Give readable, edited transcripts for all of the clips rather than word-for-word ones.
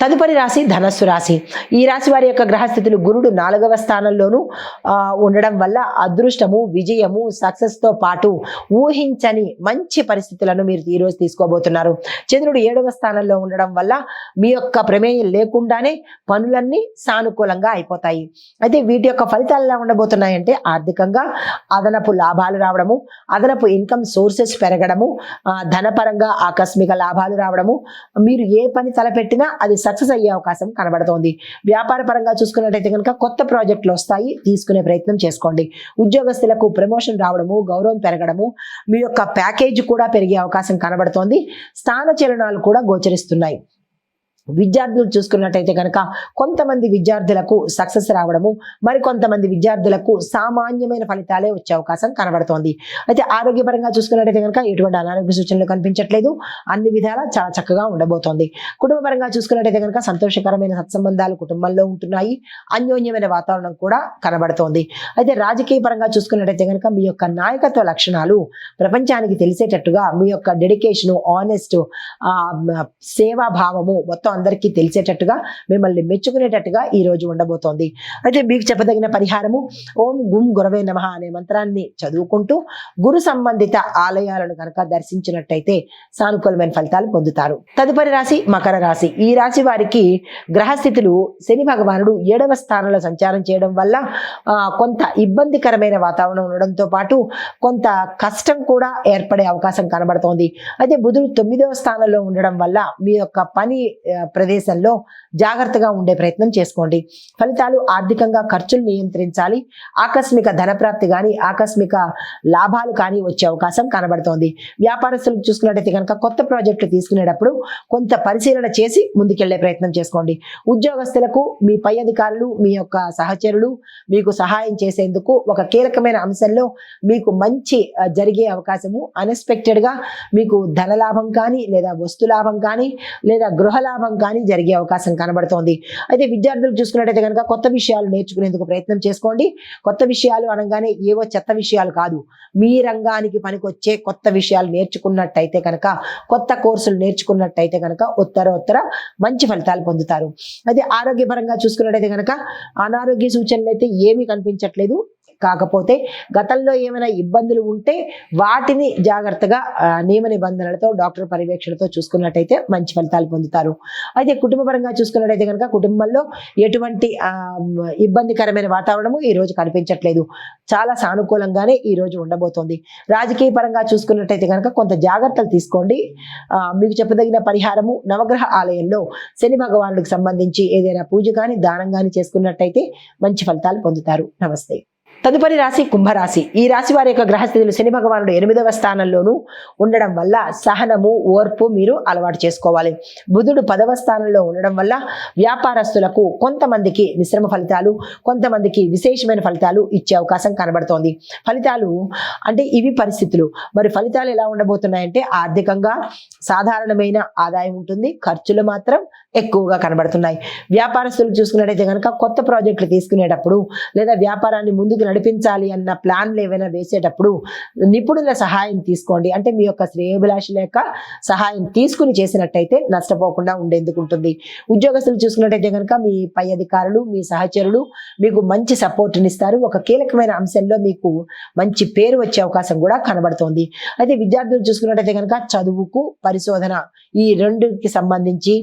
తదుపరి రాశి ధనస్సు రాశి. ఈ రాశి వారి యొక్క గ్రహస్థితులు గురుడు 4వ స్థానంలోనూ ఉండడం వల్ల అదృష్టము, విజయము, సక్సెస్తో పాటు ఊహించని మంచి పరిస్థితులను మీరు ఈరోజు తీసుకోబోతున్నారు. చంద్రుడు 7వ స్థానంలో ఉండడం వల్ల మీ యొక్క ప్రమేయం లేకుండానే పనులన్నీ సానుకూలంగా అయిపోతాయి. అయితే వీటి యొక్క ఫలితాలు ఎలా ఉండబోతున్నాయంటే ఆర్థికంగా అదనపు లాభాలు రావడము, అదనపు ఇన్కమ్ సోర్సెస్ పెరగడము, ధనపరంగా ఆకస్మిక లాభాలు రావడము, మీరు ఏ పని తలపెట్టినా అది సక్సెస్ అయ్యే అవకాశం కనబడుతోంది. వ్యాపార పరంగా చూసుకున్నట్టయితే కనుక కొత్త ప్రాజెక్టులు వస్తాయి, తీసుకునే ప్రయత్నం చేసుకోండి. ఉద్యోగస్తులకు ప్రమోషన్ రావడము, గౌరవం పెరగడము, మీ యొక్క ప్యాకేజ్ కూడా పెరిగే అవకాశం కనబడుతోంది. స్థాన చలనాలు కూడా గోచరిస్తున్నాయి. విద్యార్థులు చూసుకున్నట్టయితే కనుక కొంతమంది విద్యార్థులకు సక్సెస్ రావడము, మరి కొంతమంది విద్యార్థులకు సామాన్యమైన ఫలితాలే వచ్చే అవకాశం కనబడుతోంది. అయితే ఆరోగ్యపరంగా చూసుకున్నట్టయితే కనుక ఎటువంటి అనారోగ్య సూచనలు కనిపించట్లేదు, అన్ని విధాలా చాలా చక్కగా ఉండబోతోంది. కుటుంబపరంగా చూసుకున్నట్టయితే కనుక సంతోషకరమైన సత్సంబంధాలు కుటుంబంలో ఉంటున్నాయి, అన్యోన్యమైన వాతావరణం కూడా కనబడుతోంది. అయితే రాజకీయ పరంగా చూసుకున్నట్టయితే కనుక మీ యొక్క నాయకత్వ లక్షణాలు ప్రపంచానికి తెలిసేటట్టుగా మీ యొక్క డెడికేషను, ఆనెస్ట్, సేవాభావము మొత్తం అందరికీ తెలిసేటట్టుగా, మిమ్మల్ని మెచ్చుకునేటట్టుగా ఈ రోజు ఉండబోతోంది. అయితే మీకు చెప్పదగిన పరిహారము ఓం గుం గురవే నమః అనే మంత్రాన్ని చదువుకుంటూ గురు సంబంధిత ఆలయాలను కనుక దర్శించినట్టయితే సానుకూలమైన ఫలితాలు పొందుతారు. తదుపరి రాశి మకర రాశి. ఈ రాశి వారికి గ్రహస్థితులు శని భగవానుడు 7వ స్థానంలో సంచారం చేయడం వల్ల కొంత ఇబ్బందికరమైన వాతావరణం ఉండడంతో పాటు కొంత కష్టం కూడా ఏర్పడే అవకాశం కనబడుతోంది. అయితే బుధుడు 9వ స్థానంలో ఉండడం వల్ల మీ యొక్క పని ప్రదేశంలో జాగ్రత్తగా ఉండే ప్రయత్నం చేసుకోండి. ఫలితాలు ఆర్థికంగా ఖర్చులు నియంత్రించాలి. ఆకస్మిక ధనప్రాప్తి కానీ ఆకస్మిక లాభాలు కానీ వచ్చే అవకాశం కనబడుతోంది. వ్యాపారస్తులకు చూసుకున్నట్టయితే కనుక కొత్త ప్రాజెక్టులు తీసుకునేటప్పుడు కొంత పరిశీలన చేసి ముందుకెళ్లే ప్రయత్నం చేసుకోండి. ఉద్యోగస్తులకు మీ పై అధికారులు, మీ యొక్క సహచరులు మీకు సహాయం చేసేందుకు ఒక కీలకమైన అంశంలో మీకు మంచి జరిగే అవకాశము, అన్ఎక్స్పెక్టెడ్ గా మీకు ధనలాభం కానీ లేదా వస్తు లాభం కానీ లేదా గృహ లాభం కానీ జరిగే అవకాశం కనబడుతోంది. అయితే విద్యార్థులు చూసుకున్నట్టయితే కనుక కొత్త విషయాలు నేర్చుకునేందుకు ప్రయత్నం చేసుకోండి. కొత్త విషయాలు అనగానే ఏవో చెత్త విషయాలు కాదు, మీ రంగానికి పనికొచ్చే కొత్త విషయాలు నేర్చుకున్నట్టయితే కనుక, కొత్త కోర్సులు నేర్చుకున్నట్టయితే కనుక ఉత్తర మంచి ఫలితాలు పొందుతారు. అయితే ఆరోగ్యపరంగా చూసుకున్నట్టయితే కనుక అనారోగ్య సూచనలు అయితే ఏమీ కనిపించట్లేదు. కాకపోతే గతంలో ఏమైనా ఇబ్బందులు ఉంటే వాటిని జాగ్రత్తగా నియమ నిబంధనలతో డాక్టర్ పర్యవేక్షణతో చూసుకున్నట్టయితే మంచి ఫలితాలు పొందుతారు. అయితే కుటుంబపరంగా చూసుకున్నట్టయితే కనుక కుటుంబంలో ఎటువంటి ఇబ్బందికరమైన వాతావరణము ఈ రోజు కనిపించట్లేదు. చాలా సానుకూలంగానే ఈ రోజు ఉండబోతోంది. రాజకీయ పరంగా చూసుకున్నట్టయితే కనుక కొంత జాగ్రత్తలు తీసుకోండి. మీకు చెప్పదగిన పరిహారము నవగ్రహ ఆలయంలో శని భగవానుడికి సంబంధించి ఏదైనా పూజ కానీ దానం కానీ చేసుకున్నట్టయితే మంచి ఫలితాలు పొందుతారు. నమస్తే. తదుపరి రాశి కుంభరాశి. ఈ రాశి వారి యొక్క గ్రహస్థితులు శని భగవానుడు 8వ స్థానంలోనూ ఉండడం వల్ల సహనము, ఓర్పు మీరు అలవాటు చేసుకోవాలి. బుధుడు 10వ స్థానంలో ఉండడం వల్ల వ్యాపారస్తులకు కొంతమందికి మిశ్రమ ఫలితాలు, కొంతమందికి విశేషమైన ఫలితాలు ఇచ్చే అవకాశం కనబడుతోంది. ఫలితాలు అంటే ఇవి పరిస్థితులు. మరి ఫలితాలు ఎలా ఉండబోతున్నాయంటే ఆర్థికంగా సాధారణమైన ఆదాయం ఉంటుంది, ఖర్చులు మాత్రం ఎక్కువగా కనబడుతున్నాయి. వ్యాపారస్తులు చూసుకున్నట్టయితే కనుక కొత్త ప్రాజెక్టులు తీసుకునేటప్పుడు లేదా వ్యాపారాన్ని ముందుకు నడిపించాలి అన్న ప్లాన్లు ఏవైనా వేసేటప్పుడు నిపుణుల సహాయం తీసుకోండి. అంటే మీ యొక్క శ్రేయోభిలాషుల యొక్క సహాయం తీసుకుని చేసినట్టయితే నష్టపోకుండా ఉండేందుకు ఉంటుంది. ఉద్యోగస్తులు చూసుకున్నట్టయితే కనుక మీ పై అధికారులు, మీ సహచరులు మీకు మంచి సపోర్ట్ని ఇస్తారు. ఒక కీలకమైన అంశంలో మీకు మంచి పేరు వచ్చే అవకాశం కూడా కనబడుతోంది. అయితే విద్యార్థులు చూసుకున్నట్టయితే కనుక చదువుకు, పరిశోధన ఈ రెండుకి సంబంధించి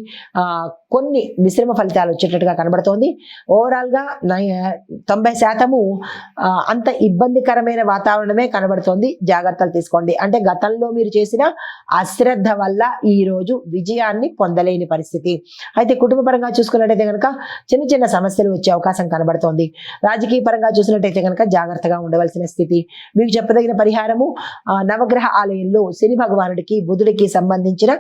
కొన్ని మిశ్రమ ఫలితాలు వచ్చేటట్టుగా కనబడుతోంది. ఓవరాల్గా 90% అంత ఇబ్బందికరమైన వాతావరణమే కనబడుతోంది. జాగ్రత్తలు తీసుకోండి. అంటే గతంలో మీరు చేసిన అశ్రద్ధ వల్ల ఈ రోజు విజయాన్ని పొందలేని పరిస్థితి. అయితే కుటుంబపరంగా చూసుకున్నట్టయితే కనుక చిన్న చిన్న సమస్యలు వచ్చే అవకాశం కనబడుతోంది. రాజకీయ పరంగా చూసినట్టయితే కనుక జాగ్రత్తగా ఉండవలసిన స్థితి. మీకు చెప్పదగిన పరిహారము నవగ్రహ ఆలయంలో శని భగవానుడికి, బుధుడికి సంబంధించిన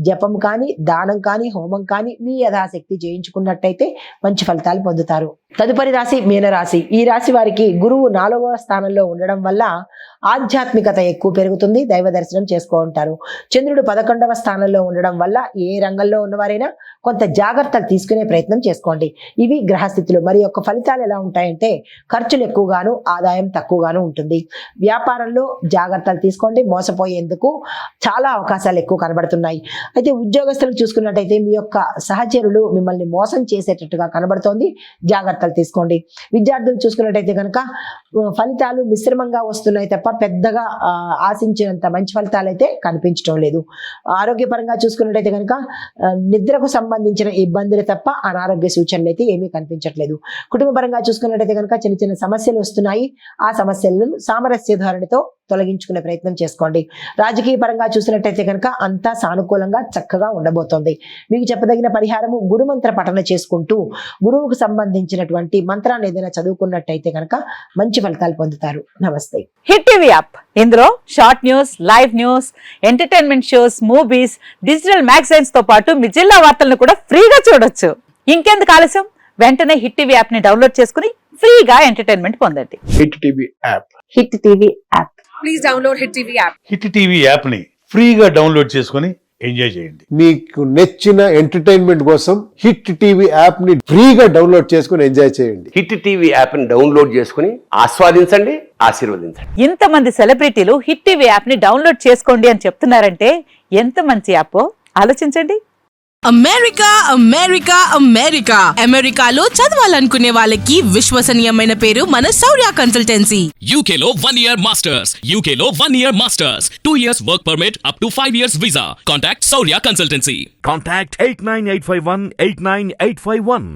జపం కానీ, దానం కానీ, హోమం కానీ మీ యథాశక్తి చేయించుకున్నట్టయితే మంచి ఫలితాలు పొందుతారు. తదుపరి రాశి మీనరాశి. ఈ రాశి వారికి గురువు గురువు 4వ స్థానంలో ఉండడం వల్ల ఆధ్యాత్మికత ఎక్కువ పెరుగుతుంది, దైవ దర్శనం చేసుకుంటారు. చంద్రుడు 11వ స్థానంలో ఉండడం వల్ల ఏ రంగంలో ఉన్నవారైనా కొంత జాగ్రత్తలు తీసుకునే ప్రయత్నం చేసుకోండి. ఇవి గ్రహస్థితులు. మరి యొక్క ఫలితాలు ఎలా ఉంటాయంటే ఖర్చులు ఎక్కువగాను, ఆదాయం తక్కువగాను ఉంటుంది. వ్యాపారంలో జాగ్రత్తలు తీసుకోండి, మోసపోయేందుకు చాలా అవకాశాలు ఎక్కువ కనబడుతున్నాయి. అయితే ఉద్యోగస్తులకు చూసుకున్నట్టయితే మీ యొక్క సహచరులు మిమ్మల్ని మోసం చేసేటట్టుగా కనబడుతోంది, జాగ్రత్తలు తీసుకోండి. విద్యార్థులు చూసుకున్నట్టయితే కనుక ఫలితాలు మిశ్రమంగా వస్తున్నాయి తప్ప పెద్దగా ఆశించినంత మంచి ఫలితాలు అయితే కనిపించడం లేదు. ఆరోగ్యపరంగా చూసుకున్నట్టయితే కనుక నిద్రకు సంబంధించిన ఇబ్బందులు తప్ప అనారోగ్య సూచనలు అయితే ఏమీ కనిపించట్లేదు. కుటుంబ పరంగా చూసుకున్నట్టయితే కనుక చిన్న చిన్న సమస్యలు వస్తున్నాయి. ఆ సమస్యలను సామరస్య ధోరణితో తొలగించుకునే ప్రయత్నం చేసుకోండి. రాజకీయ పరంగా చూసినట్టయితే కనుక అంతా సానుకూలంగా చక్కగా ఉండబోతోంది. మీకు చెప్పదగిన పరిహారము గురుమంత్ర పఠన చేసుకుంటూ గురువుకు సంబంధించినటువంటి మంత్రాన్ని ఏదైనా చదువుకున్నట్టయితే కనుక మంచి ఫలితాలు పొందుతారు. నమస్తే. హిట్ టీవీ యాప్, ఇందులో short news, live news, entertainment shows, movies, digital magazines తో పాటు మీ జిల్లా వార్తలను కూడా ఫ్రీగా చూడొచ్చు. ఇంకెందుకు ఆలస్యం, వెంటనే హిట్ టీవీ యాప్ ని డౌన్లోడ్ చేసుకుని ఫ్రీగా ఎంటర్టైన్మెంట్ పొందండి. Hit TV app. Hit TV app. Please download Hit TV app. Hit TV యాప్ని ఫ్రీగా డౌన్లోడ్ చేసుకొని ఎంజాయ్ చేయండి. మీకు నచ్చిన ఎంటర్టైన్మెంట్ కోసం హిట్ టీవీ యాప్ ని ఫ్రీగా డౌన్లోడ్ చేసుకుని ఎంజాయ్ చేయండి. హిట్ టీవీ యాప్ ని డౌన్లోడ్ చేసుకుని ఆస్వాదించండి, ఆశీర్వదించండి. ఇంతమంది సెలబ్రిటీలు హిట్ టీవీ యాప్ ని డౌన్లోడ్ చేసుకోండి అని చెప్తున్నారంటే ఎంత మంచి యాప్ ఆలోచించండి. అమెరికా అమెరికా అమెరికా అమెరికాలో చదవాలనుకునే వాళ్ళకి విశ్వసనీయమైన పేరు మన శౌర్య కన్సల్టెన్సీ. UK లో 1 year masters. UK లో 1 year masters. 2 years work permit up to 5 years visa. Contact Saurya Consultancy. Contact 89851 89851.